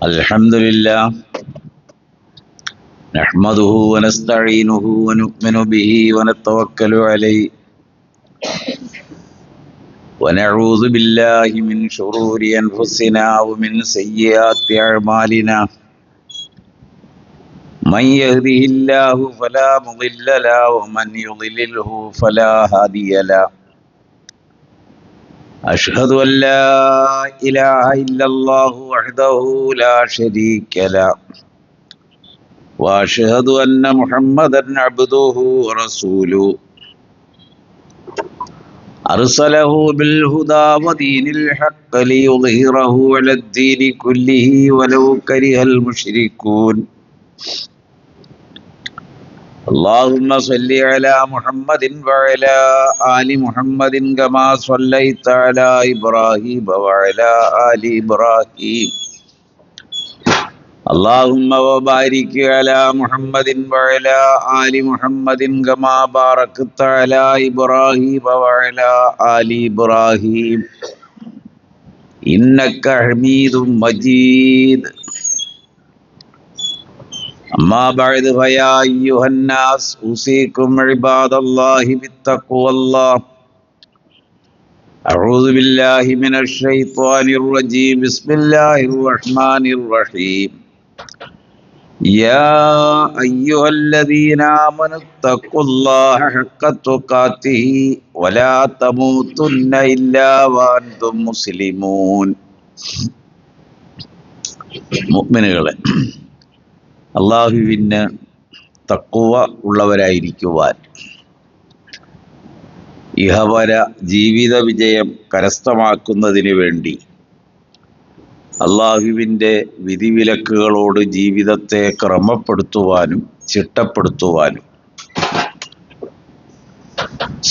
الحمد لله نحمده ونستعينه ونؤمن به ونتوكل عليه ونعوذ بالله من شرور أنفسنا ومن سيئات أعمالنا من يهده الله فلا مضل له ومن يضلله فلا هادي له أشهد أن لا إله إلا الله وحده لا شريك له وأشهد أن محمدا عبده ورسوله أرسله بالهدى ودين الحق ليظهره على الدين كله ولو كره المشركون اللهم صل على محمد وعلى آل محمد كما صليت على إبراهيم وعلى آل إبراهيم اللهم وبارك على محمد وعلى آل محمد كما باركت على إبراهيم وعلى آل إبراهيم إنك حميد مجيد أما بعد فيا أيها الناس أوصيكم عباد الله بالتقوى الله أعوذ بالله من الشيطان الرجيم بسم الله الرحمن الرحيم يا أيها الذين آمنوا اتقوا الله حق تقاته ولا تموتن إلا وأنتم مسلمون മുഅ്മിനുകളെ അല്ലാഹുവിന് തഖ്വ ഉള്ളവരായിരിക്കുവാൻ ഇഹപര ജീവിത വിജയം കരസ്ഥമാക്കുന്നതിന് വേണ്ടി അള്ളാഹുവിൻ്റെ വിധിവിലക്കുകളോട് ജീവിതത്തെ ക്രമപ്പെടുത്തുവാനും ചിട്ടപ്പെടുത്തുവാനും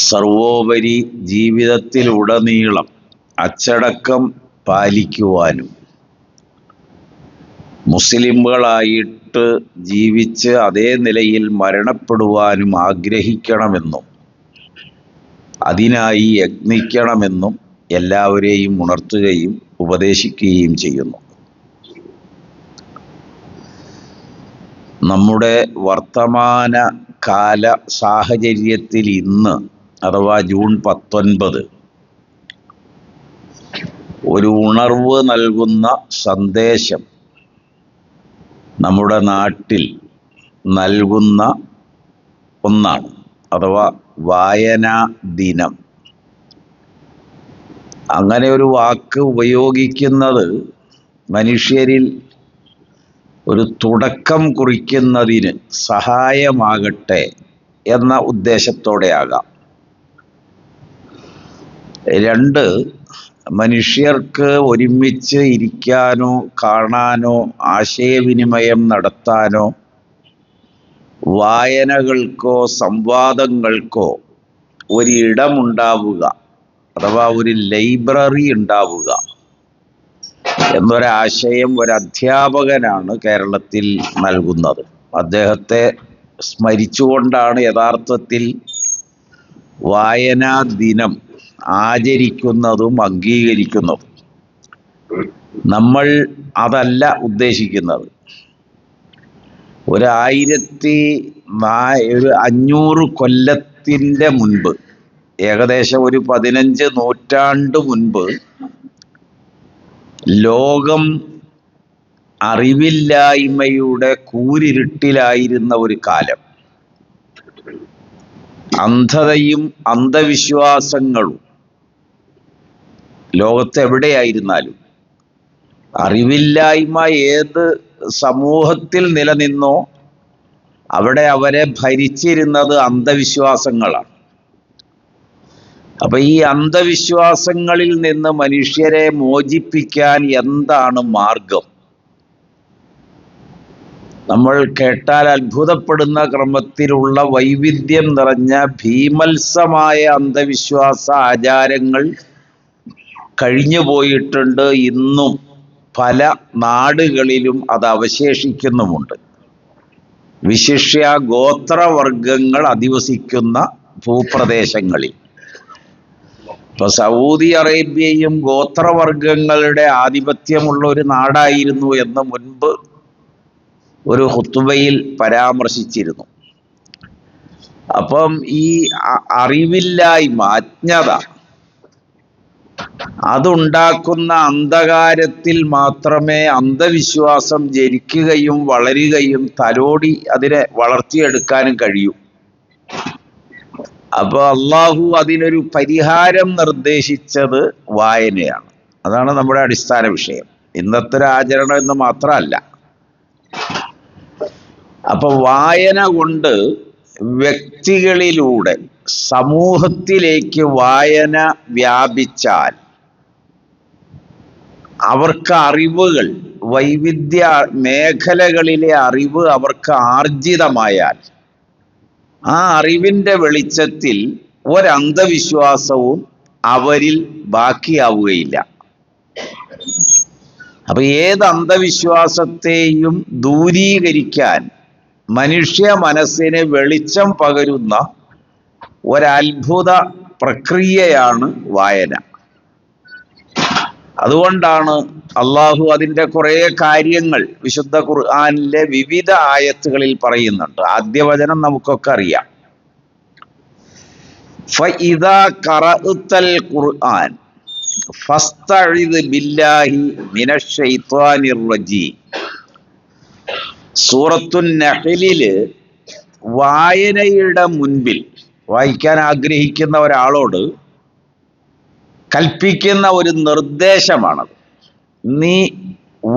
സർവോപരി ജീവിതത്തിലുടനീളം അച്ചടക്കം പാലിക്കുവാനും മുസ്ലിംകളായിട്ട് ജീവിച്ച് അതേ നിലയിൽ മരണപ്പെടുവാനും ആഗ്രഹിക്കണമെന്നും അതിനായി യത്നിക്കണമെന്നും എല്ലാവരെയും ഉണർത്തുകയും ഉപദേശിക്കുകയും ചെയ്യുന്നു. നമ്മുടെ വർത്തമാന കാല സാഹചര്യത്തിൽ ഇന്ന് അഥവാ ജൂൺ 19 ഒരു ഉണർവ് നൽകുന്ന സന്ദേശം നമ്മുടെ നാട്ടിൽ നൽകുന്ന ഒന്നാണ്, അഥവാ വായനാ ദിനം. അങ്ങനെ ഒരു വാക്ക് ഉപയോഗിക്കുന്നത് മനുഷ്യരിൽ ഒരു തുടക്കം കുറിക്കുന്നതിന് സഹായമാകട്ടെ എന്ന ഉദ്ദേശത്തോടെയാകാം. 2, മനുഷ്യർക്ക് ഒരുമിച്ച് ഇരിക്കാനോ കാണാനോ ആശയവിനിമയം നടത്താനോ വായനകൾക്കോ സംവാദങ്ങൾക്കോ ഒരിടമുണ്ടാവുക, അഥവാ ഒരു ലൈബ്രറി ഉണ്ടാവുക എന്നൊരാശയം ഒരു അധ്യാപകനാണ് കേരളത്തിൽ നൽകുന്നത്. അദ്ദേഹത്തെ സ്മരിച്ചുകൊണ്ടാണ് യഥാർത്ഥത്തിൽ വായനാ ദിനം ആചരിക്കുന്നതും അംഗീകരിക്കുന്നതും. നമ്മൾ അതല്ല ഉദ്ദേശിക്കുന്നത്. 1500 കൊല്ലത്തിൻ്റെ മുൻപ്, ഏകദേശം ഒരു 15 നൂറ്റാണ്ട് മുൻപ് ലോകം അറിവില്ലായ്മയുടെ കൂരിരുട്ടിലായിരുന്ന ഒരു കാലം. അന്ധതയും അന്ധവിശ്വാസങ്ങളും ലോകത്തെവിടെയായിരുന്നാലും, അറിവില്ലായ്മ ഏത് സമൂഹത്തിൽ നിലനിന്നോ അവിടെ അവരെ ഭരിച്ചിരുന്നത് അന്ധവിശ്വാസങ്ങളാണ്. അപ്പൊ ഈ അന്ധവിശ്വാസങ്ങളിൽ നിന്ന് മനുഷ്യരെ മോചിപ്പിക്കാൻ എന്താണ് മാർഗം? നമ്മൾ കേട്ടാൽ അത്ഭുതപ്പെടുന്ന ക്രമത്തിലുള്ള വൈവിധ്യം നിറഞ്ഞ ഭീമത്സമായ അന്ധവിശ്വാസ ആചാരങ്ങൾ കഴിഞ്ഞു പോയിട്ടുണ്ട്. ഇന്നും പല നാടുകളിലും അത് അവശേഷിക്കുന്നുമുണ്ട്. വിശിഷ്യ ഗോത്രവർഗങ്ങൾ അധിവസിക്കുന്ന ഭൂപ്രദേശങ്ങളിൽ. ഇപ്പൊ സൗദി അറേബ്യയും ഗോത്രവർഗങ്ങളുടെ ആധിപത്യമുള്ള ഒരു നാടായിരുന്നു എന്ന് മുൻപ് ഒരു ഖുത്ബയിൽ പരാമർശിച്ചിരുന്നു. അപ്പം ഈ അറിവില്ലായ്മ, അജ്ഞത, അതുണ്ടാക്കുന്ന അന്ധകാരത്തിൽ മാത്രമേ അന്ധവിശ്വാസം ജനിക്കുകയും വളരുകയും തലോടി അതിനെ വളർത്തിയെടുക്കാനും കഴിയൂ. അപ്പൊ അള്ളാഹു അതിനൊരു പരിഹാരം നിർദ്ദേശിച്ചത് വായനയാണ്. അതാണ് നമ്മുടെ അടിസ്ഥാന വിഷയം. ഇന്നത്തെ ഒരു ആചരണം എന്ന് മാത്രമല്ല. അപ്പൊ വായന കൊണ്ട് വ്യക്തികളിലൂടെ സമൂഹത്തിലേക്ക് വായന വ്യാപിച്ചാൽ അവർക്ക് അറിവുകൾ, വൈവിധ്യ മേഖലകളിലെ അറിവ് അവർക്ക് ആർജിതമായാൽ ആ അറിവിൻ്റെ വെളിച്ചത്തിൽ ഒരന്ധവിശ്വാസവും അവരിൽ ബാക്കിയാവുകയില്ല. അപ്പൊ ഏത് അന്ധവിശ്വാസത്തെയും ദൂരീകരിക്കാൻ മനുഷ്യ മനസ്സിന് വെളിച്ചം പകരുന്ന ഒരത്ഭുത പ്രക്രിയയാണ് വായന. അതുകൊണ്ടാണ് അള്ളാഹു അതിൻ്റെ കുറേ കാര്യങ്ങൾ വിശുദ്ധ ഖുർആനിലെ വിവിധ ആയത്തുകളിൽ പറയുന്നുണ്ട്. ആദ്യ വചനം നമുക്കൊക്കെ അറിയാം. ഫഇദാ ഖറഅതൽ ഖുർആൻ ഫസ്തഇദ് ബില്ലാഹി മിനശ് ശൈത്വാനിർ റജീം. സൂറത്തുൻ നഹ്ലില് വായനയുടെ മുൻപിൽ വായിക്കാൻ ആഗ്രഹിക്കുന്ന ഒരാളോട് കൽപ്പിക്കുന്ന ഒരു നിർദ്ദേശമാണത്. നീ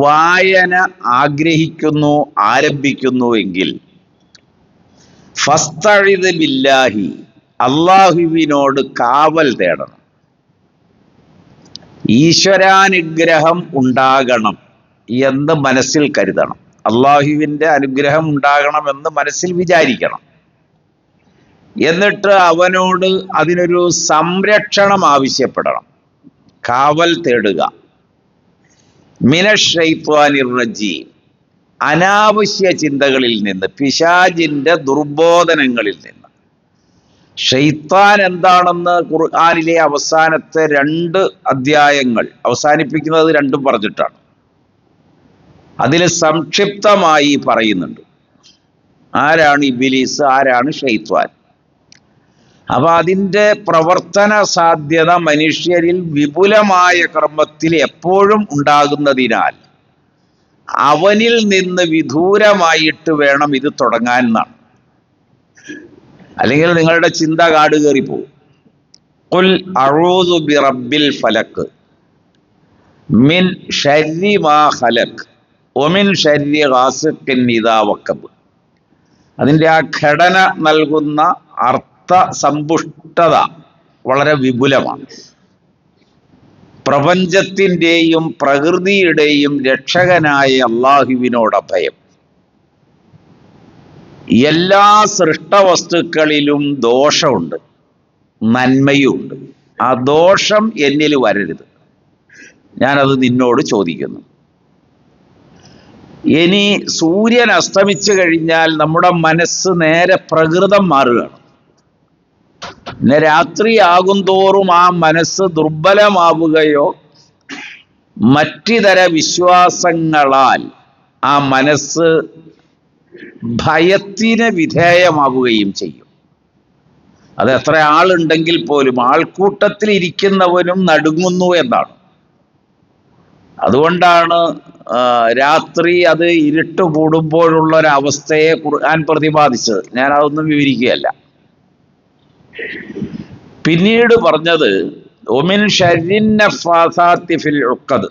വായന ആഗ്രഹിക്കുന്നു, ആരംഭിക്കുന്നു എങ്കിൽ ഫസ്തഇദ് ബില്ലാഹി, അള്ളാഹുവിനോട് കാവൽ തേടണം. ഈശ്വരാനുഗ്രഹം ഉണ്ടാകണം എന്ന് മനസ്സിൽ കരുതണം. അള്ളാഹുവിൻ്റെ അനുഗ്രഹം ഉണ്ടാകണമെന്ന് മനസ്സിൽ വിചാരിക്കണം. എന്നിട്ട് അവനോട് അതിനൊരു സംരക്ഷണം ആവശ്യപ്പെടണം, കാവൽ തേടുക. മിനശ് ശൈത്വാനിർ റജീം, അനാവശ്യ ചിന്തകളിൽ നിന്ന്, പിശാചിൻ്റെ ദുർബോധനങ്ങളിൽ നിന്ന്. ഷൈത്താൻ എന്താണെന്ന് ഖുർആനിലെ അവസാനത്തെ 2 അധ്യായങ്ങൾ അവസാനിപ്പിക്കുന്നത് രണ്ടും പറഞ്ഞിട്ടാണ്. അതിൽ സംക്ഷിപ്തമായി പറയുന്നുണ്ട് ആരാണ് ഇബ്ലീസ്, ആരാണ് ഷൈത്വാൻ. അപ്പൊ അതിൻ്റെ പ്രവർത്തന സാധ്യത മനുഷ്യരിൽ വിപുലമായ ക്രമത്തിൽ എപ്പോഴും ഉണ്ടാകുന്നതിനാൽ അവനിൽ നിന്ന് വിദൂരമായിട്ട് വേണം ഇത് തുടങ്ങാൻ എന്നാണ്. അല്ലെങ്കിൽ നിങ്ങളുടെ ചിന്ത കാട് കയറിപ്പോവും. ഖുൽ അഊദു ബിറബ്ബിൽ ഫലക് മിൻ ശർരി മാ ഖലഖ് വമിൻ ശർരി ഗാസിഖിൻ ഇദാ വഖബ്. അതിൻ്റെ ആ ഘടന നൽകുന്ന സമ്പുഷ്ടത വളരെ വിപുലമാണ്. പ്രപഞ്ചത്തിൻ്റെയും പ്രകൃതിയുടെയും രക്ഷകനായ അള്ളാഹുവിനോട് അഭയം. എല്ലാ സൃഷ്ടവസ്തുക്കളിലും ദോഷമുണ്ട്, നന്മയുമുണ്ട്. ആ ദോഷം എന്നിൽ വരരുത്, ഞാനത് നിന്നോട് ചോദിക്കുന്നു. ഇനി സൂര്യൻ അസ്തമിച്ചു കഴിഞ്ഞാൽ നമ്മുടെ മനസ്സ് നേരെ പ്രകൃതം മാറുകയാണ്. പിന്നെ രാത്രിയാകും തോറും ആ മനസ്സ് ദുർബലമാവുകയോ മറ്റിതര വിശ്വാസങ്ങളാൽ ആ മനസ്സ് ഭയത്തിന് വിധേയമാവുകയും ചെയ്യും. അത് എത്ര ആളുണ്ടെങ്കിൽ പോലും ആൾക്കൂട്ടത്തിൽ ഇരിക്കുന്നവനും നടുങ്ങുന്നു എന്നാണ്. അതുകൊണ്ടാണ് രാത്രി അത് ഇരുട്ട് കൂടുമ്പോഴുള്ള ഒരവസ്ഥയെ ഖുർആൻ പ്രതിപാദിച്ചത്. ഞാൻ അതൊന്നും വിവരിക്കുകയല്ല. പിന്നീട് പറഞ്ഞത് ഒമിൻ ശർരിൻ നഫ്ഫാസാത്തി ഫിൽ ഉഖദ്.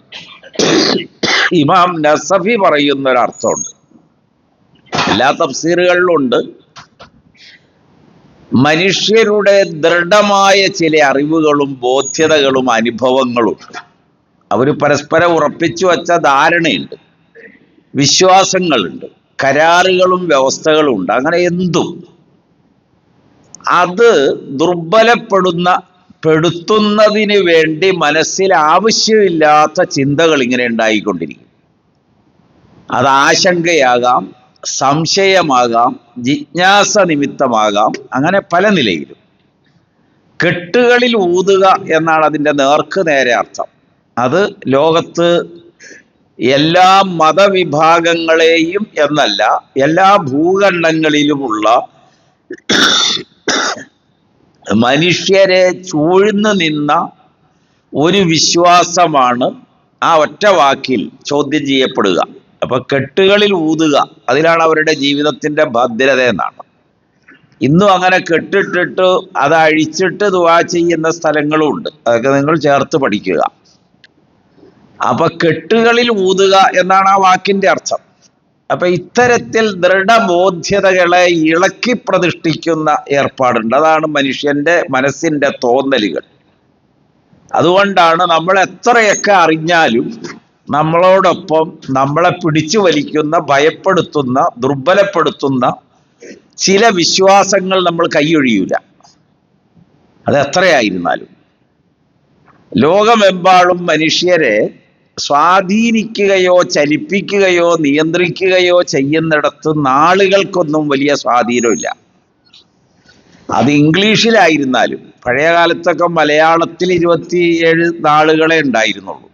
ഇമാം നസഫി പറയുന്ന ഒരർത്ഥമുണ്ട്, എല്ലാ തഫ്സീറുകളിലും ഉണ്ട്. മനുഷ്യരുടെ ദൃഢമായ ചില അറിവുകളും ബോധ്യതകളും അനുഭവങ്ങളും അവർ പരസ്പരം ഉറപ്പിച്ചു വച്ച ധാരണയുണ്ട്, വിശ്വാസങ്ങളുണ്ട്, കരാറുകളും വ്യവസ്ഥകളും ഉണ്ട്. അങ്ങനെ എന്തും അത് പെടുത്തുന്നതിന് വേണ്ടി മനസ്സിൽ ആവശ്യമില്ലാത്ത ചിന്തകൾ ഇങ്ങനെ ഉണ്ടായിക്കൊണ്ടിരിക്കും. അത് ആശങ്കയാകാം, സംശയമാകാം, ജിജ്ഞാസ നിമിത്തമാകാം, അങ്ങനെ പല നിലയിലും. കെട്ടുകളിൽ ഊതുക എന്നാണ് അതിൻ്റെ നേർക്ക് നേരെ അർത്ഥം. അത് ലോകത്ത് എല്ലാ മതവിഭാഗങ്ങളെയും എന്നല്ല, എല്ലാ ഭൂഖണ്ഡങ്ങളിലുമുള്ള മനുഷ്യരെ ചൂഴ്ന്നു നിന്ന ഒരു വിശ്വാസമാണ് ആ ഒറ്റ വാക്കിൽ ചോദ്യം ചെയ്യപ്പെടുക. അപ്പൊ കെട്ടുകളിൽ ഊതുക, അതിലാണ് അവരുടെ ജീവിതത്തിന്റെ ഭദ്രത എന്നാണ്. ഇന്നും അങ്ങനെ കെട്ടിട്ടിട്ട് അത് അഴിച്ചിട്ട് ദുആ ചെയ്യുന്ന സ്ഥലങ്ങളും ഉണ്ട്. അതൊക്കെ നിങ്ങൾ ചേർത്ത് പഠിക്കുക. അപ്പൊ കെട്ടുകളിൽ ഊതുക എന്നാണ് ആ വാക്കിന്റെ അർത്ഥം. അപ്പൊ ഇത്തരത്തിൽ ദൃഢബോധ്യതകളെ ഇളക്കി പ്രതിഷ്ഠിക്കുന്ന ഏർപ്പാടുണ്ട്. അതാണ് മനുഷ്യന്റെ മനസ്സിന്റെ തോന്നലുകൾ. അതുകൊണ്ടാണ് നമ്മൾ എത്രയൊക്കെ അറിഞ്ഞാലും നമ്മളോടൊപ്പം നമ്മളെ പിടിച്ചു വലിക്കുന്ന, ഭയപ്പെടുത്തുന്ന, ദുർബലപ്പെടുത്തുന്ന ചില വിശ്വാസങ്ങൾ നമ്മൾ കൈയൊഴിയൂല, അത് എത്രയായിരുന്നാലും. ലോകമെമ്പാടും മനുഷ്യരെ സ്വാധീനിക്കുകയോ ചലിപ്പിക്കുകയോ നിയന്ത്രിക്കുകയോ ചെയ്യുന്നിടത്ത് നാളുകൾക്കൊന്നും വലിയ സ്വാധീനമില്ല. അത് ഇംഗ്ലീഷിലായിരുന്നാലും, പഴയ കാലത്തൊക്കെ മലയാളത്തിൽ 27 നാളുകളെ ഉണ്ടായിരുന്നുള്ളൂ.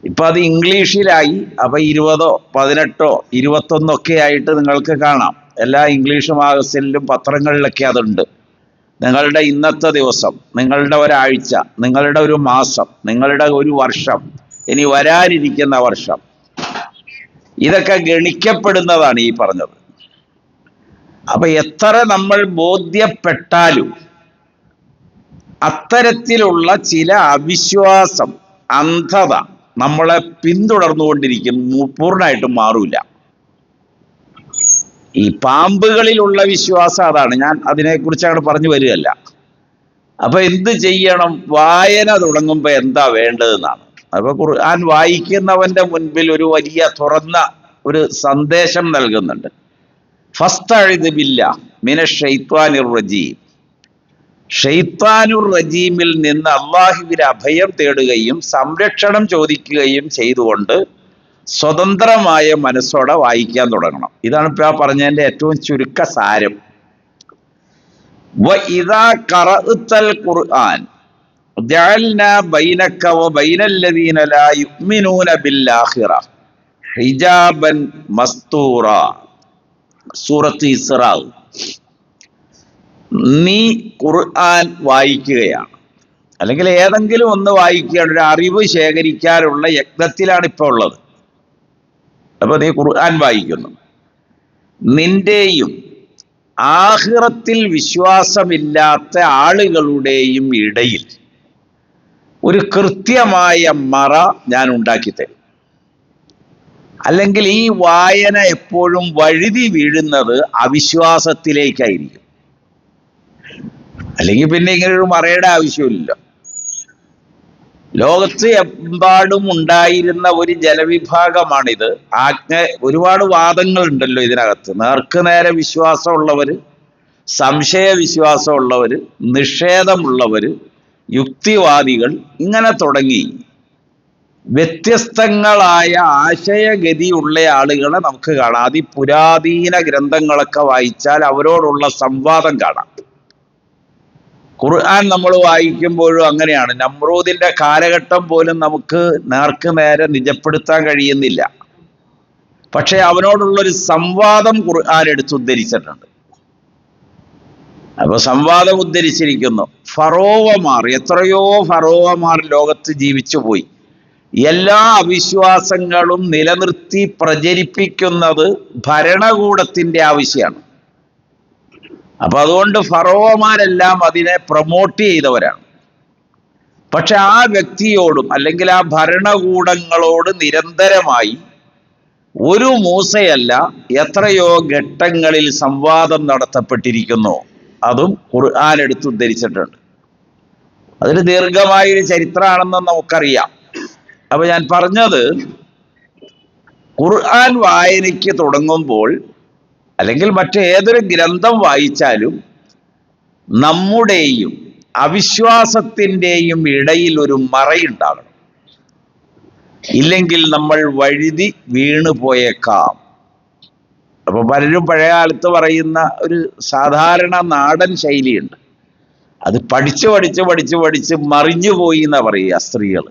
ഇപ്പൊ അത് ഇംഗ്ലീഷിലായി. അപ്പൊ 20, 18, 21 ആയിട്ട് നിങ്ങൾക്ക് കാണാം. എല്ലാ ഇംഗ്ലീഷ് മാഗസിനിലും പത്രങ്ങളിലൊക്കെ അതുണ്ട്. നിങ്ങളുടെ ഇന്നത്തെ ദിവസം, നിങ്ങളുടെ ഒരാഴ്ച, നിങ്ങളുടെ ഒരു മാസം, നിങ്ങളുടെ ഒരു വർഷം, ഇനി വരാനിരിക്കുന്ന വർഷം, ഇതൊക്കെ ഗണിക്കപ്പെടുന്നതാണ് ഈ പറഞ്ഞത്. അപ്പൊ എത്ര നമ്മൾ ബോധ്യപ്പെട്ടാലും അത്തരത്തിലുള്ള ചില അവിശ്വാസം, അന്ധത നമ്മളെ പിന്തുടർന്നുകൊണ്ടിരിക്കും, പൂർണ്ണമായിട്ടും മാറൂല. ഈ പാമ്പുകളിലുള്ള വിശ്വാസം അതാണ്. ഞാൻ അതിനെക്കുറിച്ച് പറഞ്ഞു വരികയല്ല. അപ്പൊ എന്ത് ചെയ്യണം? വായന തുടങ്ങുമ്പോൾ എന്താ വേണ്ടതെന്നാണ്. അപ്പൊ ഖുർആൻ വായിക്കുന്നവന്റെ മുൻപിൽ ഒരു വലിയ തുറന്ന ഒരു സന്ദേശം നൽകുന്നുണ്ട്. ഫസ്തഇദ് ബില്ലാഹ് മിനശ് ശൈത്വാനിർ റജീം. ഷെയ്ത്താനുർ റജീമിൽ നിന്ന് അള്ളാഹുവിന് അഭയം തേടുകയും സംരക്ഷണം ചോദിക്കുകയും ചെയ്തുകൊണ്ട് സ്വതന്ത്രമായ മനസ്സോടെ വായിക്കാൻ തുടങ്ങണം. ഇതാണ് ഇപ്പൊ ആ പറഞ്ഞതിന്റെ ഏറ്റവും ചുരുക്ക സാരം. വഇദാ ഖറഅതൽ ഖുർആൻ ജഅൽനാ ബൈനക വബൈനല്ലദീന ലാ യുഅ്മിനൂന ബിൽആഖിറ ഹിജാബൻ മസ്തൂറ. സൂറത്ത് ഇസ്രാ. നീ ഖുർആൻ വായിക്കുകയാണ്, അല്ലെങ്കിൽ ഏതെങ്കിലും ഒന്ന് വായിക്കുകയാണ്, ഒരു അറിവ് ശേഖരിക്കാനുള്ള യജ്ഞത്തിലാണ് ഇപ്പോൾ ഉള്ളത്. അപ്പൊ നീ ഖുർആൻ വായിക്കുന്നു. നിന്റെയും ആഖിറത്തിൽ വിശ്വാസമില്ലാത്ത ആളുകളുടെയും ഇടയിൽ ഒരു കൃത്യമായ മറ ഞാൻ ഉണ്ടാക്കിത്തരും. അല്ലെങ്കിൽ ഈ വായന എപ്പോഴും വഴുതി വീഴുന്നത് അവിശ്വാസത്തിലേക്കായിരിക്കും. അല്ലെങ്കിൽ പിന്നെ ഇങ്ങനെ ഒരു മറയുടെ ആവശ്യമില്ല. ലോകത്ത് എമ്പാടും ഉണ്ടായിരുന്ന ഒരു ജനവിഭാഗമാണിത്. ഒരുപാട് വാദങ്ങളുണ്ടല്ലോ ഇതിനകത്ത്. നേർക്ക് നേരെ വിശ്വാസമുള്ളവര്, സംശയ വിശ്വാസമുള്ളവര്, നിഷേധമുള്ളവര്, യുക്തിവാദികൾ, ഇങ്ങനെ തുടങ്ങി വ്യത്യസ്തങ്ങളായ ആശയഗതിയുള്ള ആളുകളെ നമുക്ക് കാണാം. അതിപുരാതീന ഗ്രന്ഥങ്ങളൊക്കെ വായിച്ചാൽ അവരോടുള്ള സംവാദം കാണാം. ഖുർആൻ നമ്മൾ വായിക്കുമ്പോഴും അങ്ങനെയാണ്. നമ്രൂദിന്റെ കാലഘട്ടം പോലും നമുക്ക് നേർക്ക് നേരെ നിജപ്പെടുത്താൻ കഴിയുന്നില്ല. പക്ഷെ അവനോടുള്ളൊരു സംവാദം ഖുർആൻ എടുത്തുദ്ധരിച്ചിട്ടുണ്ട്. അപ്പൊ സംവാദം ഉദ്ധരിച്ചിരിക്കുന്നു. ഫറോവമാർ, എത്രയോ ഫറോവമാർ ലോകത്ത് ജീവിച്ചു പോയി. എല്ലാ അവിശ്വാസങ്ങളും നിലനിർത്തി പ്രചരിപ്പിക്കുന്നത് ഭരണകൂടത്തിന്റെ ആവശ്യമാണ്. അപ്പൊ അതുകൊണ്ട് ഫറോവമാരെല്ലാം അതിനെ പ്രൊമോട്ട് ചെയ്തവരാണ്. പക്ഷെ ആ വ്യക്തിയോടും അല്ലെങ്കിൽ ആ ഭരണകൂടങ്ങളോട് നിരന്തരമായി ഒരു മൂസയല്ല എത്രയോ ഘട്ടങ്ങളിൽ സംവാദം നടത്തപ്പെട്ടിരിക്കുന്നു. അതും ഖുർആൻ എടുത്തുദ്ധരിച്ചിട്ടുണ്ട്. അതൊരു ദീർഘമായൊരു ചരിത്രമാണെന്ന് നമുക്കറിയാം. അപ്പൊ ഞാൻ പറഞ്ഞത്, ഖുർആൻ വായനയ്ക്ക് തുടങ്ങുമ്പോൾ അല്ലെങ്കിൽ മറ്റേതൊരു ഗ്രന്ഥം വായിച്ചാലും നമ്മുടെയും അവിശ്വാസത്തിൻ്റെയും ഇടയിൽ ഒരു മറയുണ്ടാകണം. ഇല്ലെങ്കിൽ നമ്മൾ വഴുതി വീണു പോയേക്കാം. അപ്പൊ പലരും പഴയ കാലത്ത് പറയുന്ന ഒരു സാധാരണ നാടൻ ശൈലിയുണ്ട്. അത് പഠിച്ച് പഠിച്ച് പഠിച്ച് പഠിച്ച് മറിഞ്ഞു പോയി എന്നാ പറയുക സ്ത്രീകൾ.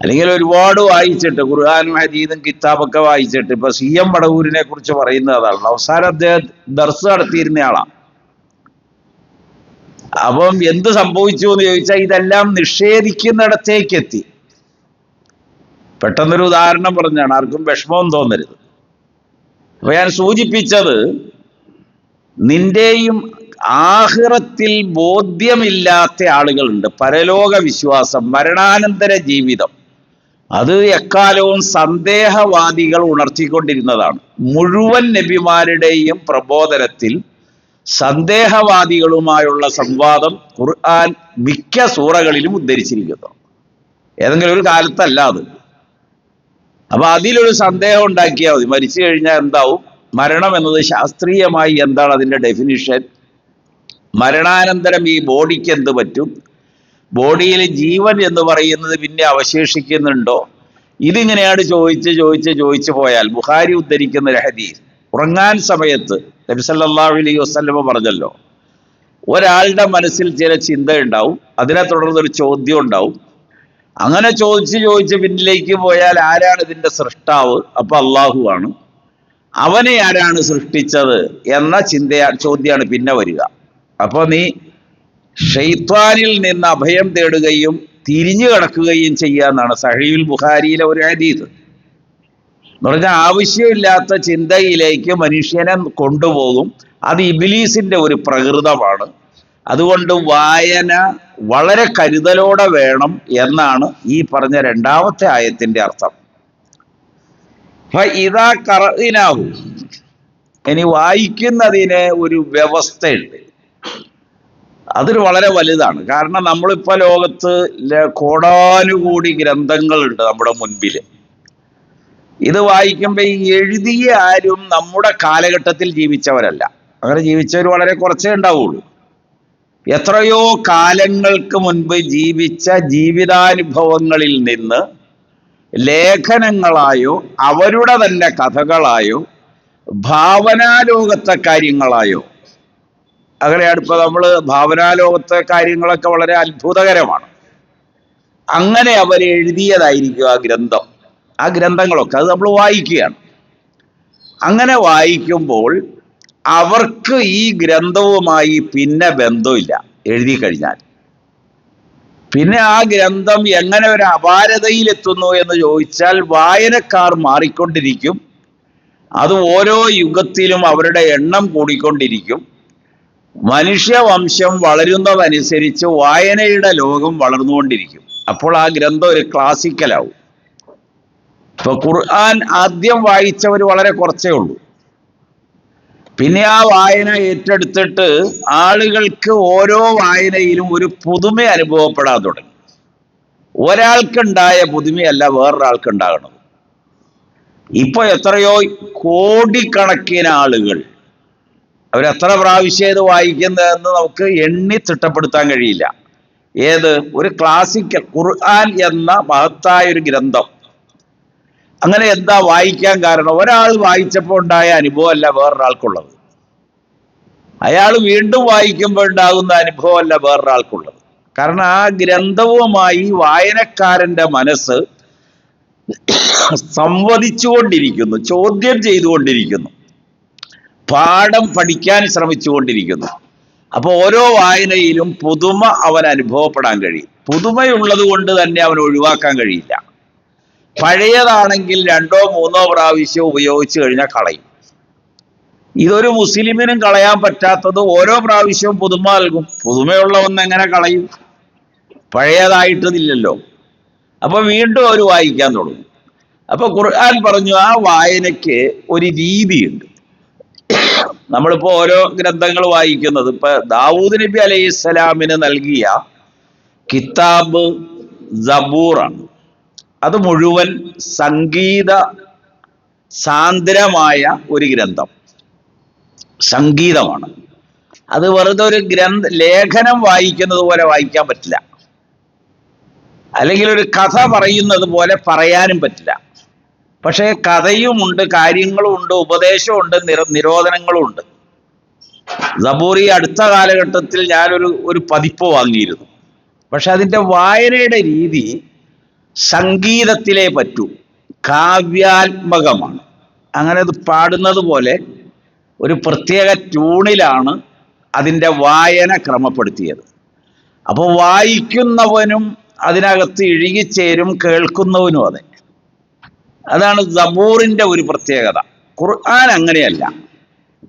അല്ലെങ്കിൽ ഒരുപാട് വായിച്ചിട്ട് ഖുർആനും ഹദീസും കിതാബൊക്കെ വായിച്ചിട്ട്, ഇപ്പൊ CM പടവൂരിനെ കുറിച്ച് പറയുന്നത് അതാണ്. അവസാനം അദ്ദേഹം ദർസ് നടത്തിയിരുന്ന ആളാണ്. അപ്പം എന്ത് സംഭവിച്ചു എന്ന് ചോദിച്ചാൽ ഇതെല്ലാം നിഷേധിക്കുന്നിടത്തേക്ക് എത്തി. പെട്ടെന്നൊരു ഉദാഹരണം പറഞ്ഞാണ്, ആർക്കും വിഷമം തോന്നരുത്. അപ്പൊ ഞാൻ സൂചിപ്പിച്ചത്, നിന്റെയും ആഖിറത്തിൽ ബോധ്യമില്ലാത്ത ആളുകളുണ്ട്. പരലോക വിശ്വാസം, മരണാനന്തര ജീവിതം, അത് എക്കാലവും സന്ദേഹവാദികൾ ഉണർത്തിക്കൊണ്ടിരുന്നതാണ്. മുഴുവൻ നബിമാരുടെയും പ്രബോധനത്തിൽ സന്ദേഹവാദികളുമായുള്ള സംവാദം ഖുർആൻ മിക്ക സൂറകളിലും ഉദ്ധരിച്ചിരിക്കുന്നു. ഏതെങ്കിലും ഒരു കാലത്തല്ല അത്. അപ്പൊ അതിലൊരു സന്ദേഹം ഉണ്ടാക്കിയാൽ മതി, മരിച്ചു കഴിഞ്ഞാൽ എന്താവും, മരണം എന്നത് ശാസ്ത്രീയമായി എന്താണ് അതിൻ്റെ ഡെഫിനിഷൻ, മരണാനന്തരം ഈ ബോഡിക്ക് എന്ത് പറ്റും, ബോഡിയിൽ ജീവൻ എന്ന് പറയുന്നത് പിന്നെ അവശേഷിക്കുന്നുണ്ടോ, ഇതിങ്ങനെയാണ് ചോദിച്ച് പോയാൽ ബുഖാരി ഉദ്ധരിക്കുന്ന ഒരു ഹദീസ്, ഉറങ്ങാൻ സമയത്ത് നബി സല്ലല്ലാഹു അലൈഹി വസല്ലം പറഞ്ഞല്ലോ, ഒരാളുടെ മനസ്സിൽ ചില ചിന്ത ഉണ്ടാവും, അതിനെ തുടർന്നൊരു ചോദ്യം ഉണ്ടാവും. അങ്ങനെ ചോദിച്ച് പിന്നിലേക്ക് പോയാൽ ആരാണ് ഇതിൻ്റെ സൃഷ്ടാവ്? അപ്പൊ അള്ളാഹു ആണ്. അവനെ ആരാണ് സൃഷ്ടിച്ചത് എന്ന ചോദ്യമാണ് പിന്നെ വരിക. അപ്പൊ നീ ഷൈത്വാനിൽ നിന്ന് അഭയം തേടുകയും തിരിഞ്ഞു കിടക്കുകയും ചെയ്യാന്നാണ് സഹീഹുൽ ബുഖാരിയിലെ ഒരു ഹദീസ്. എന്ന് പറഞ്ഞാൽ ആവശ്യമില്ലാത്ത ചിന്തയിലേക്ക് മനുഷ്യനെ കൊണ്ടുപോകും. അത് ഇബ്ലീസിന്റെ ഒരു പ്രകൃതമാണ്. അതുകൊണ്ട് വായന വളരെ കരുതലോടെ വേണം എന്നാണ് ഈ പറഞ്ഞ രണ്ടാമത്തെ ആയത്തിന്റെ അർത്ഥം. ഇതാ ഖറഅനാഹു, ഇനി വായിക്കുന്നതിന് ഒരു വ്യവസ്ഥയുണ്ട്. അതൊരു വളരെ വലുതാണ്. കാരണം നമ്മളിപ്പോൾ ലോകത്ത് കോടാനുകൂടി ഗ്രന്ഥങ്ങളുണ്ട് നമ്മുടെ മുൻപിൽ. ഇത് വായിക്കുമ്പോൾ ഈ എഴുതിയ ആരും നമ്മുടെ കാലഘട്ടത്തിൽ ജീവിച്ചവരല്ല. അങ്ങനെ ജീവിച്ചവർ വളരെ കുറച്ചേ ഉണ്ടാവുള്ളൂ. എത്രയോ കാലങ്ങൾക്ക് മുൻപ് ജീവിച്ച ജീവിതാനുഭവങ്ങളിൽ നിന്ന് ലേഖനങ്ങളായോ അവരുടെ തന്നെ കഥകളായോ ഭാവനാലോകത്തെ കാര്യങ്ങളായോ, അങ്ങനെയാണ് ഇപ്പൊ നമ്മൾ ഭാവനാലോകത്തെ കാര്യങ്ങളൊക്കെ വളരെ അത്ഭുതകരമാണ്. അങ്ങനെ അവർ എഴുതിയതായിരിക്കും ആ ഗ്രന്ഥം. ആ ഗ്രന്ഥങ്ങളൊക്കെ അത് നമ്മൾ വായിക്കുകയാണ്. അങ്ങനെ വായിക്കുമ്പോൾ അവർക്ക് ഈ ഗ്രന്ഥവുമായി പിന്നെ ബന്ധമില്ല. എഴുതി കഴിഞ്ഞാൽ പിന്നെ ആ ഗ്രന്ഥം എങ്ങനെ ഒരു അപാരതയിലെത്തുന്നു എന്ന് ചോദിച്ചാൽ വായനക്കാർ മാറിക്കൊണ്ടിരിക്കും. അത് ഓരോ യുഗത്തിലും അവരുടെ എണ്ണം കൂടിക്കൊണ്ടിരിക്കും. മനുഷ്യവംശം വളരുന്നതനുസരിച്ച് വായനയുടെ ലോകം വളർന്നുകൊണ്ടിരിക്കും. അപ്പോൾ ആ ഗ്രന്ഥം ഒരു ക്ലാസിക്കലാവും. ഇപ്പൊ ഖുർആൻ ആദ്യം വായിച്ചവർ വളരെ കുറച്ചേ ഉള്ളൂ. പിന്നെ ആ വായന ഏറ്റെടുത്തിട്ട് ആളുകൾക്ക് ഓരോ വായനയിലും ഒരു പുതുമ അനുഭവപ്പെടാൻ തുടങ്ങി. ഒരാൾക്കുണ്ടായ പുതുമയല്ല വേറൊരാൾക്കുണ്ടാകണം. ഇപ്പൊ എത്രയോ കോടിക്കണക്കിന് ആളുകൾ, അവരെത്ര പ്രാവശ്യം ഇത് വായിക്കുന്നതെന്ന് നമുക്ക് എണ്ണി തിട്ടപ്പെടുത്താൻ കഴിയില്ല. ഏത് ഒരു ക്ലാസിക്കൽ ഖുർആൻ എന്ന മഹത്തായ ഒരു ഗ്രന്ഥം. അങ്ങനെ എന്താ വായിക്കാൻ കാരണം? ഒരാൾ വായിച്ചപ്പോൾ ഉണ്ടായ അനുഭവമല്ല വേറൊരാൾക്കുള്ളത്. അയാൾ വീണ്ടും വായിക്കുമ്പോൾ ഉണ്ടാകുന്ന അനുഭവമല്ല വേറൊരാൾക്കുള്ളത്. കാരണം ആ ഗ്രന്ഥവുമായി വായനക്കാരന്റെ മനസ്സ് സംവദിച്ചുകൊണ്ടിരിക്കുന്നു, ചോദ്യം ചെയ്തുകൊണ്ടിരിക്കുന്നു, പാഠം പഠിക്കാൻ ശ്രമിച്ചുകൊണ്ടിരിക്കുന്നു. അപ്പൊ ഓരോ വായനയിലും പുതുമ അവൻ അനുഭവപ്പെടാൻ കഴിയും. പുതുമയുള്ളത് കൊണ്ട് തന്നെ അവൻ ഒഴിവാക്കാൻ കഴിയില്ല. പഴയതാണെങ്കിൽ 2 or 3 പ്രാവശ്യം ഉപയോഗിച്ചു കഴിഞ്ഞാൽ കളയും. ഇതൊരു മുസ്ലിമിനും കളയാൻ പറ്റാത്തത് ഓരോ പ്രാവശ്യവും പുതുമ നൽകും. പുതുമയുള്ള ഒന്ന് എങ്ങനെ കളയും? പഴയതായിട്ടതില്ലല്ലോ. അപ്പൊ വീണ്ടും അവർ വായിക്കാൻ തുടങ്ങും. അപ്പൊ ഖുർആൻ പറഞ്ഞു ആ വായനയ്ക്ക് ഒരു രീതിയുണ്ട്. നമ്മളിപ്പോ ഓരോ ഗ്രന്ഥങ്ങൾ വായിക്കുന്നത്, ഇപ്പൊ ദാവൂദ് നബി അലൈഹിസ്സലാമിന് നൽകിയ കിതാബ് സബൂറാണ്. അത് മുഴുവൻ സംഗീത സാന്ദ്രമായ ഒരു ഗ്രന്ഥം, സംഗീതമാണ്. അത് വെറുതെ ഒരു ലേഖനം വായിക്കുന്നത് പോലെ വായിക്കാൻ പറ്റില്ല. അല്ലെങ്കിൽ ഒരു കഥ പറയുന്നത് പോലെ പറയാനും പറ്റില്ല. പക്ഷേ കഥയുമുണ്ട്, കാര്യങ്ങളുമുണ്ട്, ഉപദേശമുണ്ട്, നിരോധനങ്ങളുമുണ്ട്. സബൂർ ഈ അടുത്ത കാലഘട്ടത്തിൽ ഞാനൊരു പതിപ്പ് വാങ്ങിയിരുന്നു. പക്ഷെ അതിൻ്റെ വായനയുടെ രീതി സംഗീതത്തിലേ പറ്റൂ, കാവ്യാത്മകമാണ്. അങ്ങനെ അത് പാടുന്നത് പോലെ ഒരു പ്രത്യേക ട്യൂണിലാണ് അതിൻ്റെ വായന ക്രമപ്പെടുത്തിയത്. അപ്പോൾ വായിക്കുന്നവനും അതിനകത്ത് ഇഴുകിച്ചേരും, കേൾക്കുന്നവനും അതെ. അതാണ് സബൂറിൻ്റെ ഒരു പ്രത്യേകത. ഖുർആൻ അങ്ങനെയല്ല.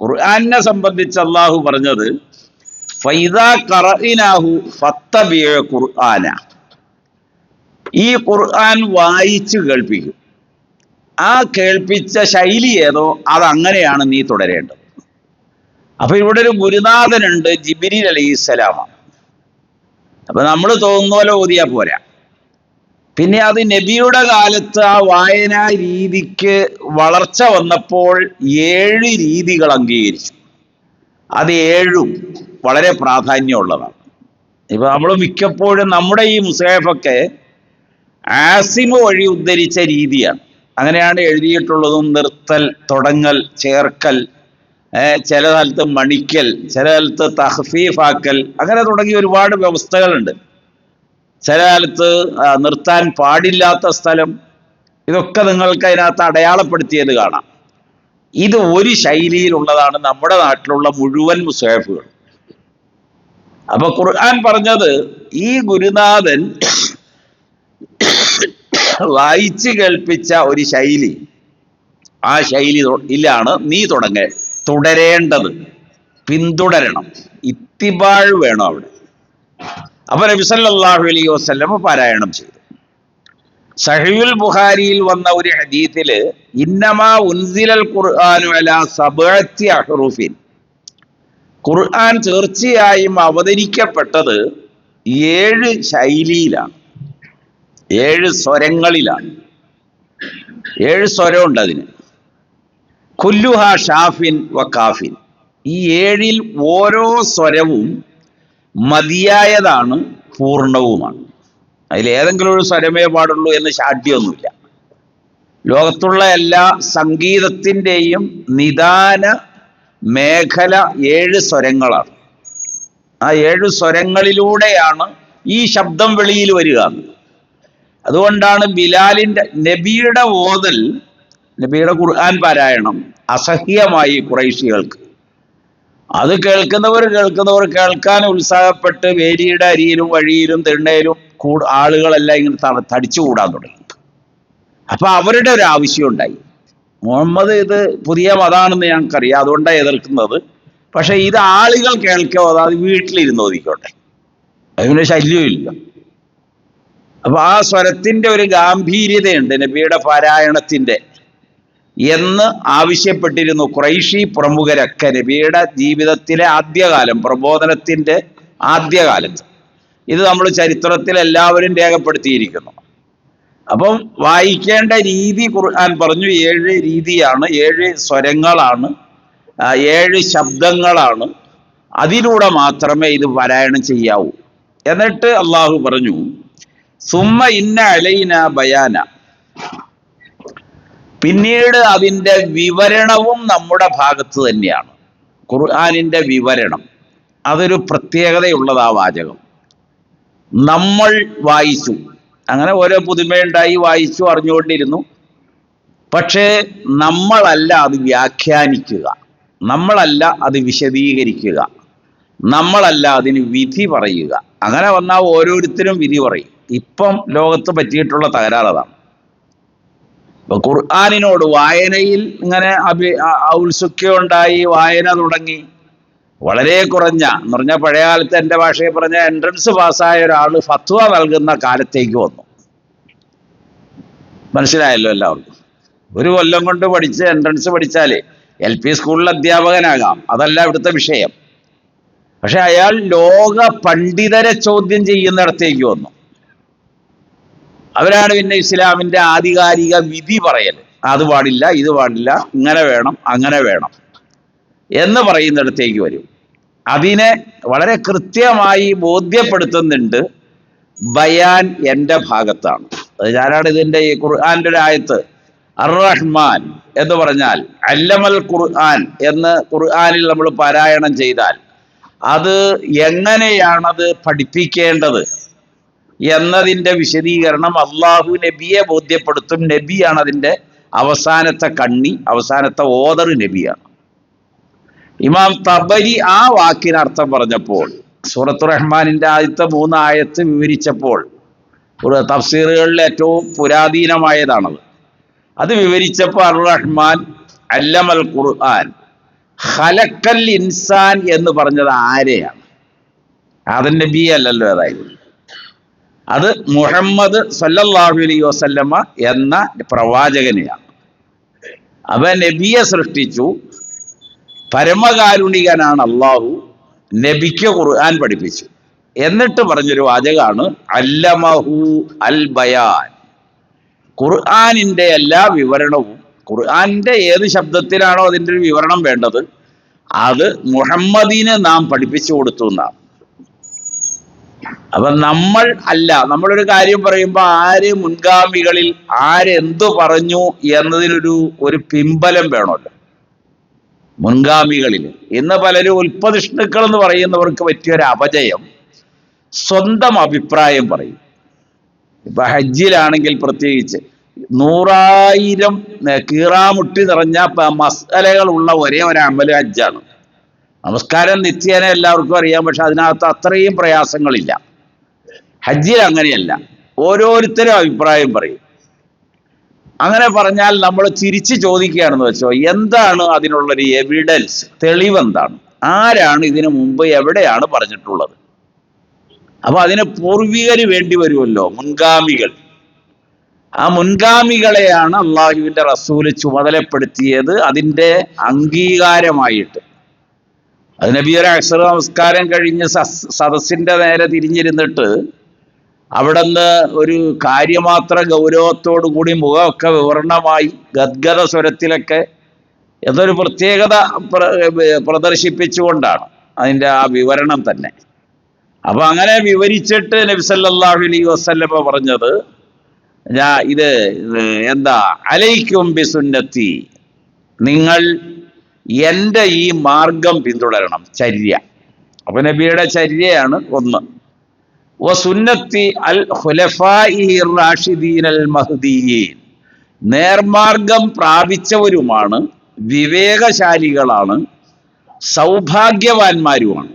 ഖുർആനെ സംബന്ധിച്ച് അള്ളാഹു പറഞ്ഞത് ഫൈദാ ഖറഇനാഹു ഫത്തബിഅ ഖുർആന, ഈ ഖുർആൻ വായിച്ച് കേൾപ്പിക്കും. ആ കേൾപ്പിച്ച ശൈലി ഏതോ അതങ്ങനെയാണ് നീ തുടരേണ്ടത്. അപ്പൊ ഇവിടെ ഒരു ഗുരുനാഥനുണ്ട്, ജിബ്രീൽ അലൈഹിസ്സലാമാണ്. അപ്പൊ നമ്മൾ തോന്നുന്ന പോലെ ഓതിയാ പോരാ. പിന്നെ അത് നബിയുടെ കാലത്ത് ആ വായനാ രീതിക്ക് വളർച്ച വന്നപ്പോൾ 7 രീതികൾ അംഗീകരിച്ചു. അത് 7ഉം വളരെ പ്രാധാന്യമുള്ളതാണ്. ഇപ്പൊ നമ്മൾ മിക്കപ്പോഴും നമ്മുടെ ഈ മുസഹഫൊക്കെ ആസിമ് വഴി ഉദ്ധരിച്ച രീതിയാണ്. അങ്ങനെയാണ് എഴുതിയിട്ടുള്ളതും. നിർത്തൽ, തുടങ്ങൽ, ചേർക്കൽ, ചില സ്ഥലത്ത് മണിക്കൽ, ചില സ്ഥലത്ത് തഹ്ഫീഫാക്കൽ, അങ്ങനെ തുടങ്ങി ഒരുപാട് വ്യവസ്ഥകളുണ്ട്. ചില കാലത്ത് നിർത്താൻ പാടില്ലാത്ത സ്ഥലം, ഇതൊക്കെ നിങ്ങൾക്ക് അതിനകത്ത് അടയാളപ്പെടുത്തിയത് കാണാം. ഇത് ഒരു ശൈലിയിലുള്ളതാണ് നമ്മുടെ നാട്ടിലുള്ള മുഴുവൻ മുസഹഫുകൾ. അപ്പൊ ഖുർആൻ പറഞ്ഞത് ഈ ഗുരുനാഥൻ വായിച്ച് കേൾപ്പിച്ച ഒരു ശൈലി, ആ ശൈലിയിലാണ് നീ തുടരേണ്ടത്, പിന്തുടരണം. ഇത്തിബാഴ് വേണം അവിടെ. അപ്പൊ നബി സല്ലല്ലാഹു അലൈഹി വസല്ലം പാരായണം ചെയ്തു. സഹീഹുൽ ബുഖാരിയിൽ വന്ന ഒരു ഹദീസില് ഇന്നമാ ഉൻസിലൽ ഖുർആനു അലാ സബഅത്തി അഹ്റൂഫിൻ, ഖുർആൻ തീർച്ചയായും അവതരിക്കപ്പെട്ടത് 7 ശൈലിയിലാണ്, 7 സ്വരങ്ങളിലാണ്. 7 സ്വരമുണ്ട് അതിന്. കുല്ലുഹ ഷാഫിൻ വ കാഫിൻ, ഈ 7ൽ ഓരോ സ്വരവും മതിയായതാണ്, പൂർണ്ണവുമാണ്. അതിലേതെങ്കിലും ഒരു സ്വരമേ പാടുള്ളൂ എന്ന് ശാഠ്യമൊന്നുമില്ല. ലോകത്തുള്ള എല്ലാ സംഗീതത്തിൻ്റെയും നിദാന മേഖല 7 സ്വരങ്ങളാണ്. ആ 7 സ്വരങ്ങളിലൂടെയാണ് ഈ ശബ്ദം വെളിയിൽ വരിക. അതുകൊണ്ടാണ് ബിലാലിൻ്റെ നബിയുടെ ഓതൽ, നബിയുടെ ഖുർആൻ പാരായണം അസഹ്യമായി ഖുറൈശികൾക്ക്. അത് കേൾക്കുന്നവർ കേൾക്കാൻ ഉത്സാഹപ്പെട്ട് വേലിയുടെ അരിയിലും വഴിയിലും തിണ്ണയിലും ആളുകളെല്ലാം ഇങ്ങനെ തടിച്ചുകൂടാൻ തുടങ്ങി. അപ്പൊ അവരുടെ ഒരു ആവശ്യം ഉണ്ടായി. മുഹമ്മദ് ഇത് പുതിയ മതമാണെന്ന് ഞങ്ങൾക്കറിയാം, അതുകൊണ്ടാണ് എതിർക്കുന്നത്. പക്ഷെ ഇത് ആളുകൾ കേൾക്കോ, അതായത് വീട്ടിലിരുന്ന് ഓതിക്കോട്ടെ, അതിന് ശല്യമില്ല. അപ്പൊ ആ സ്വരത്തിന്റെ ഒരു ഗാംഭീര്യതയുണ്ട് നബിയുടെ പാരായണത്തിന്റെ എന്ന് ആവശ്യപ്പെട്ടിരുന്നു ഖുറൈശി പ്രമുഖരൊക്കെ നബിയുടെ ജീവിതത്തിലെ ആദ്യകാലം, പ്രബോധനത്തിന്റെ ആദ്യകാലത്ത്. ഇത് നമ്മൾ ചരിത്രത്തിൽ എല്ലാവരും രേഖപ്പെടുത്തിയിരിക്കുന്നു. അപ്പം വായിക്കേണ്ട രീതി ഖുർആൻ പറഞ്ഞു 7 രീതിയാണ്, 7 സ്വരങ്ങളാണ്, 7 ശബ്ദങ്ങളാണ്. അതിലൂടെ മാത്രമേ ഇത് പാരായണം ചെയ്യാവൂ. എന്നിട്ട് അള്ളാഹു പറഞ്ഞു സുമ്മ ഇന്ന അലൈന ബയാന, പിന്നീട് അതിൻ്റെ വിവരണവും നമ്മുടെ ഭാഗത്ത് തന്നെയാണ്. ഖുർആനിൻ്റെ വിവരണം അതൊരു പ്രത്യേകതയുള്ളതാ വാചകം. നമ്മൾ വായിച്ചു, അങ്ങനെ ഓരോ പുതുമയുണ്ടായി, വായിച്ചു, അറിഞ്ഞുകൊണ്ടിരുന്നു. പക്ഷേ നമ്മളല്ല അത് വ്യാഖ്യാനിക്കുക, നമ്മളല്ല അത് വിശദീകരിക്കുക, നമ്മളല്ല അതിന് വിധി പറയുക. അങ്ങനെ വന്നാൽ ഓരോരുത്തരും വിധി പറയും. ഇപ്പം ലോകത്ത് പറ്റിയിട്ടുള്ള തകരാറതാണ്. ഇപ്പൊ ഖുർആനിനോട് വായനയിൽ ഇങ്ങനെ ഔത്സുക്യമുണ്ടായി, വായന തുടങ്ങി. വളരെ കുറഞ്ഞ എന്ന് പറഞ്ഞാൽ പഴയ കാലത്ത് എൻ്റെ ഭാഷയിൽ പറഞ്ഞ എൻട്രൻസ് പാസ്സായ ഒരാൾ ഫത്വ നൽകുന്ന കാലത്തേക്ക് വന്നു. മനസ്സിലായല്ലോ എല്ലാവർക്കും. ഒരു കൊല്ലം കൊണ്ട് പഠിച്ച് എൻട്രൻസ് പഠിച്ചാൽ LP സ്കൂളിൽ അധ്യാപകനാകാം, അതല്ല ഇവിടുത്തെ വിഷയം. പക്ഷെ അയാൾ ലോക പണ്ഡിതരെ ചോദ്യം ചെയ്യുന്നിടത്തേക്ക് വന്നു. അവരാണ് പിന്നെ ഇസ്ലാമിൻ്റെ ആധികാരിക വിധി പറയൽ. അത് പാടില്ല, ഇത് പാടില്ല, ഇങ്ങനെ വേണം, അങ്ങനെ വേണം എന്ന് പറയുന്നിടത്തേക്ക് വരും. അതിനെ വളരെ കൃത്യമായി ബോധ്യപ്പെടുത്തുന്നുണ്ട്. ബയാൻ എൻ്റെ ഭാഗത്താണ്. അത് ഞാനാണ് ഇതിൻ്റെ ഈ ഖുർആൻ്റെ ഒരു ആയത്ത്, അർ റഹ്മാൻ എന്ന് പറഞ്ഞാൽ അല്ലമൽ ഖുർആൻ എന്ന് ഖുർആനിൽ നമ്മൾ പാരായണം ചെയ്താൽ അത് എങ്ങനെയാണത് പഠിപ്പിക്കേണ്ടത് എന്നതിൻ്റെ വിശദീകരണം അള്ളാഹു നബിയെ ബോധ്യപ്പെടുത്തും. നബിയാണ് അതിൻ്റെ അവസാനത്തെ കണ്ണി, അവസാനത്തെ ഓദർ നബിയാണ്. ഇമാം തബരി ആ വാക്കിന് അർത്ഥം പറഞ്ഞപ്പോൾ, സൂറത്തുർ റഹ്മാനിൻ്റെ ആദ്യത്തെ 3 ആയത്ത് വിവരിച്ചപ്പോൾ, തഫ്സീറുകളിൽ ഏറ്റവും പുരാതനമായതാണത്. അത് വിവരിച്ചപ്പോൾ അർ റഹ്മാൻ അല്ലമൽ ഖുർആൻ ഖലഖൽ ഇൻസാൻ എന്ന് പറഞ്ഞത് ആരെയാണ്? ആദം നബി അല്ലല്ലോ. അതായത് അത് മുഹമ്മദ് സല്ലല്ലാഹു അലൈഹി വസല്ലമ എന്ന പ്രവാചകനെയാണ്. അവൻ നബിയെ സൃഷ്ടിച്ചു. പരമകാരുണികനാണ് അള്ളാഹു. നബിക്ക് ഖുർആൻ പഠിപ്പിച്ചു. എന്നിട്ട് പറഞ്ഞൊരു വാചകമാണ് അല്ലമഹു അൽ ബയാൻ. ഖുർആനിൻ്റെ എല്ലാ വിവരണവും, ഖുർആനിൻ്റെ ഏത് ശബ്ദത്തിലാണോ അതിൻ്റെ ഒരു വിവരണം വേണ്ടത്, അത് മുഹമ്മദിന് നാം പഠിപ്പിച്ചു കൊടുത്തു എന്നാണ്. അപ്പൊ നമ്മളൊരു കാര്യം പറയുമ്പോൾ ആര് മുൻഗാമികളിൽ ആരെന്തു പറഞ്ഞു എന്നതിനൊരു പിമ്പലം വേണമല്ലോ മുൻഗാമികളിൽ. ഇന്ന് പലരും ഉൽപ്പതിഷ്ണുക്കൾ എന്ന് പറയുന്നവർക്ക് പറ്റിയൊരു അപജയം സ്വന്തം അഭിപ്രായം പറയും. ഇപ്പൊ ഹജ്ജിലാണെങ്കിൽ പ്രത്യേകിച്ച് 100,000 കീറാമുട്ടി നിറഞ്ഞ മസലകൾ ഉള്ള ഒരേ ഒരു അമല് ഹജ്ജാണ്. നമസ്കാരം നിത്യേന എല്ലാവർക്കും അറിയാം, പക്ഷെ അതിനകത്ത് അത്രയും പ്രയാസങ്ങളില്ല. ഹജ്ജിൽ അങ്ങനെയല്ല, ഓരോരുത്തരും അഭിപ്രായം പറയും. അങ്ങനെ പറഞ്ഞാൽ നമ്മൾ തിരിച്ച് ചോദിക്കുകയാണെന്ന് വെച്ചോ, എന്താണ് അതിനുള്ളൊരു എവിഡൻസ്, തെളിവെന്താണ്? ആരാണ് ഇതിനു മുമ്പ് എവിടെയാണ് പറഞ്ഞിട്ടുള്ളത്? അപ്പൊ അതിന് പൂർവികര് വേണ്ടി വരുമല്ലോ, മുൻഗാമികൾ. ആ മുൻഗാമികളെയാണ് അള്ളാഹുവിൻ്റെ റസൂല് ചുമതലപ്പെടുത്തിയത് അതിൻ്റെ അംഗീകാരമായിട്ട്. അത് നബിയുടെ അക്സർ നമസ്കാരം കഴിഞ്ഞ് സദസ്സിൻ്റെ നേരെ തിരിഞ്ഞിരുന്നിട്ട് അവിടുന്ന് ഒരു കാര്യമാത്ര ഗൗരവത്തോടു കൂടി മുഖമൊക്കെ വിവരണമായി ഗദ്ഗത സ്വരത്തിലൊക്കെ എന്നൊരു പ്രത്യേകത പ്രദർശിപ്പിച്ചുകൊണ്ടാണ് അതിൻ്റെ ആ വിവരണം തന്നെ. അപ്പൊ അങ്ങനെ വിവരിച്ചിട്ട് നബി സല്ലല്ലാഹു അലൈഹി വസല്ലമ പറഞ്ഞത്, ഇത് എന്താ, അലൈക്കും ബിസുന്നത്തി, നിങ്ങൾ എൻ്റെ ഈ മാർഗം പിന്തുടരണം, ചര്യ. അപ്പൊ നബിയുടെ ചര്യയാണ് ഒന്ന്. വസുന്നത്തി അൽ ഖുലഫാഇ റാഷിദീൻ അൽ മഹ്ദിയീൻ, നേർമാർഗം പ്രാപിച്ചവരുമാണ്, വിവേകശാലികളാണ്, സൗഭാഗ്യവാന്മാരുമാണ്.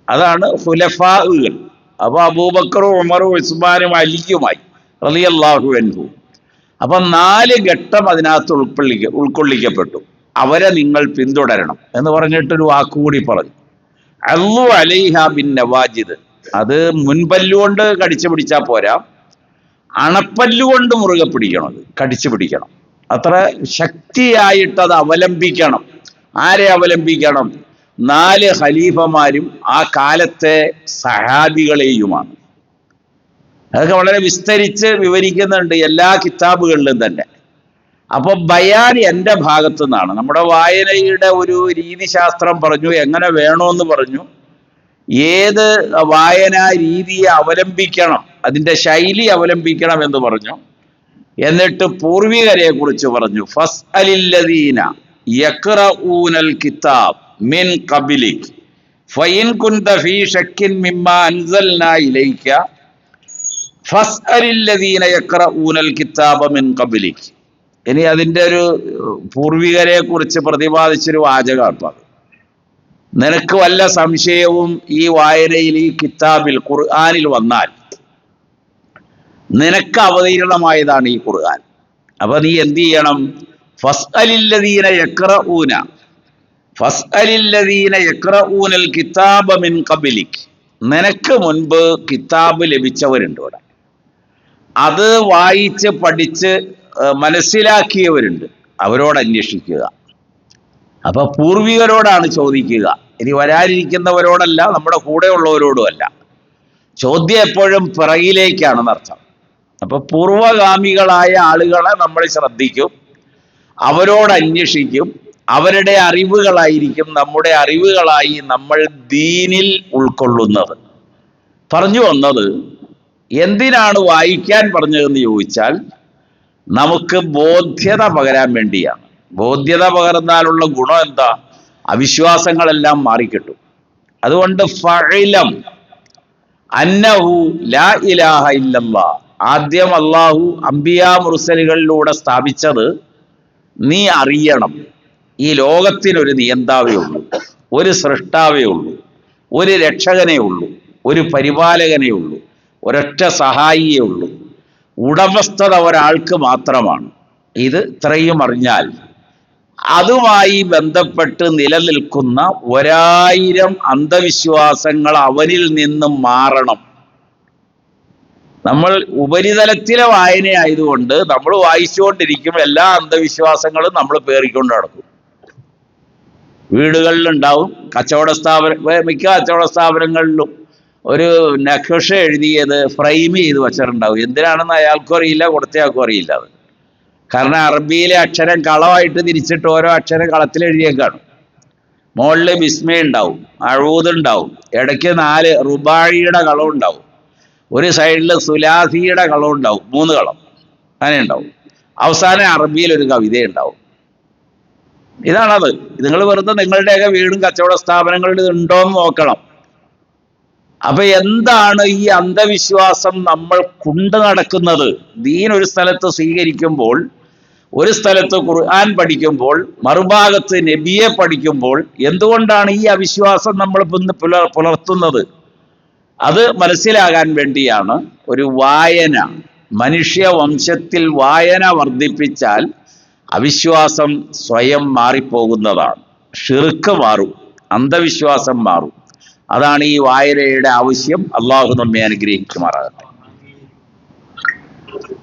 അതാണ് ഖുലഫാഉകൾ. അപ്പൊ അബൂബക്കറും ഉമറും ഉസ്മാനും അലിയുമായി റളിയല്ലാഹു അൻഹു. അപ്പൊ 4 ഘട്ടം അതിനകത്ത് ഉൾക്കൊള്ളിക്കപ്പെട്ടു. അവരെ നിങ്ങൾ പിന്തുടരണം എന്ന് പറഞ്ഞിട്ടൊരു വാക്കുകൂടി പറഞ്ഞു, അള്ളു അലൈഹ ബിൻ നവാജിദ്. അത് മുൻപല്ലുകൊണ്ട് കടിച്ചു പിടിച്ചാൽ പോരാ, അണപ്പല്ലുകൊണ്ട് മുറുകെ പിടിക്കണം, അത് കടിച്ചു പിടിക്കണം. അത്ര ശക്തിയായിട്ട് അത് അവലംബിക്കണം. ആരെ അവലംബിക്കണം? 4 ഖലീഫമാരും ആ കാലത്തെ സഹാബികളെയുമാണ്. അതൊക്കെ വളരെ വിസ്തരിച്ച് വിവരിക്കുന്നുണ്ട് എല്ലാ കിതാബുകളിലും തന്നെ. അപ്പൊ ബയാൻ എൻ്റെ ഭാഗത്തു നിന്നാണ്. നമ്മുടെ വായനയുടെ ഒരു രീതിശാസ്ത്രം പറഞ്ഞു, എങ്ങനെ വേണമെന്ന് പറഞ്ഞു, ഏത് വായനാ രീതിയെ അവലംബിക്കണം, അതിൻ്റെ ശൈലി അവലംബിക്കണം എന്ന് പറഞ്ഞു. എന്നിട്ട് പൂർവികരെ കുറിച്ച് പറഞ്ഞു, ഫസ്അലില്ലദീന യഖ്റഊനൽ കിതാബ് മിൻ ഖബ്ലിക് ഫഇൻ കുൻത ഫീ ശക്കിൻ മിമ്മാ അൻസൽനാ ഇലൈക ഫസ്അലില്ലദീന യഖ്റഊനൽ കിതാബ മിൻ ഖബ്ലിക്. ഇനി അതിൻ്റെ ഒരു പൂർവികരെ കുറിച്ച് പ്രതിപാദിച്ചൊരു വാചകമാണ്. നിനക്ക് വല്ല സംശയവും ഈ വായനയിൽ, ഈ കിതാബിൽ, ഖുർആനിൽ വന്നാൽ നിനക്ക് അവതീർണമായതാണ് ഈ ഖുർആൻ. അപ്പൊ നീ എന്ത് ചെയ്യണം? ഫസ്അലില്ലദീന യഖ്റഊനൽ കിതാബ മിൻ ഖബ്ലിക്, നിനക്ക് മുൻപ് കിതാബ് ലഭിച്ചവരുണ്ട് ഇവിടെ, അത് വായിച്ച് പഠിച്ച് മനസ്സിലാക്കിയവരുണ്ട്, അവരോട് അന്വേഷിക്കുക. അപ്പൊ പൂർവികരോടാണ് ചോദിക്കുക, ഇനി വരാനിരിക്കുന്നവരോടല്ല, നമ്മുടെ കൂടെ ഉള്ളവരോടും അല്ല. ചോദ്യം എപ്പോഴും പിറകിലേക്കാണെന്നർത്ഥം. അപ്പൊ പൂർവഗാമികളായ ആളുകളെ നമ്മൾ ശ്രദ്ധിക്കും, അവരോട് അന്വേഷിക്കും, അവരുടെ അറിവുകളായിരിക്കും നമ്മുടെ അറിവുകളായി നമ്മൾ ദീനിൽ ഉൾക്കൊള്ളുന്നത്. പറഞ്ഞു വന്നത് എന്തിനാണ് വായിക്കാൻ പറഞ്ഞതെന്ന് ചോദിച്ചാൽ നമുക്ക് ബോധ്യത പകരാൻ വേണ്ടിയാണ്. ബോധ്യത പകർന്നാലുള്ള ഗുണം എന്താ? അവിശ്വാസങ്ങളെല്ലാം മാറിക്കിട്ടും. അതുകൊണ്ട് ഫഇലം അന്നഹു ലാ ഇലാഹ ഇല്ലല്ലാ, ആദ്യം അള്ളാഹു അംബിയാ മുർസലുകളിലൂടെ സ്ഥാപിച്ചത് നീ അറിയണം, ഈ ലോകത്തിനൊരു നിയന്താവേ ഉള്ളൂ, ഒരു സൃഷ്ടാവേ ഉള്ളൂ, ഒരു രക്ഷകനേ ഉള്ളൂ, ഒരു പരിപാലകനേ ഉള്ളൂ, ഒരൊറ്റ സഹായിയേ ഉള്ളൂ, ഉടമസ്ഥത ഒരാൾക്ക് മാത്രമാണ്. ഇത് ഇത്രയും അറിഞ്ഞാൽ അതുമായി ബന്ധപ്പെട്ട് നിലനിൽക്കുന്ന 1000 അന്ധവിശ്വാസങ്ങൾ അവനിൽ നിന്നും മാറണം. നമ്മൾ ഉപരിതലത്തിലെ വായനയായതുകൊണ്ട് നമ്മൾ വായിച്ചുകൊണ്ടിരിക്കും, എല്ലാ അന്ധവിശ്വാസങ്ങളും നമ്മൾ പേറിക്കൊണ്ട് നടക്കും. വീടുകളിലുണ്ടാവും, മിക്ക കച്ചവട സ്ഥാപനങ്ങളിലും ഒരു നഖഷ എഴുതിയത് ഫ്രെയിം ചെയ്ത് വെച്ചിട്ടുണ്ടാവും. എന്തിനാണെന്ന് അയാൾക്കും അറിയില്ല, കൊടുത്തയാൾക്കും അറിയില്ല. അത് കാരണം അറബിയിലെ അക്ഷരം കളമായിട്ട് തിരിച്ചിട്ട് ഓരോ അക്ഷരം കളത്തിൽ എഴുതിയേക്കാണ്. മുകളിൽ ബിസ്മി ഉണ്ടാവും, അഴൂദ് ഉണ്ടാവും, ഇടയ്ക്ക് 4 റുബാഴിയുടെ കളവും ഉണ്ടാവും, ഒരു സൈഡിൽ സുലാസിയുടെ കളവും ഉണ്ടാവും, 3 കളം അങ്ങനെ ഉണ്ടാവും. അവസാനം അറബിയിൽ ഒരു കവിത ഉണ്ടാവും. ഇതാണത്. നിങ്ങൾ വെറുതെ നിങ്ങളുടെയൊക്കെ വീടും കച്ചവട സ്ഥാപനങ്ങളിൽ ഉണ്ടോയെന്ന് നോക്കണം. അപ്പൊ എന്താണ് ഈ അന്ധവിശ്വാസം നമ്മൾ കൊണ്ടു നടക്കുന്നത്? ദീൻ ഒരു സ്ഥലത്ത് സ്വീകരിക്കുമ്പോൾ, ഒരു സ്ഥലത്ത് ഖുർആൻ പഠിക്കുമ്പോൾ, മറുഭാഗത്ത് നബിയെ പഠിക്കുമ്പോൾ എന്തുകൊണ്ടാണ് ഈ അവിശ്വാസം നമ്മൾ പുലർത്തുന്നത്? അത് മനസ്സിലാകാൻ വേണ്ടിയാണ് ഒരു വായന. മനുഷ്യ വംശത്തിൽ വായന വർദ്ധിപ്പിച്ചാൽ അവിശ്വാസം സ്വയം മാറിപ്പോകുന്നതാണ്. ഷിർക്ക് മാറും, അന്ധവിശ്വാസം മാറും. അതാണ് ഈ വായനയുടെ ആവശ്യം. അള്ളാഹു നമ്മെ അനുഗ്രഹിക്കുമാറാകട്ടെ.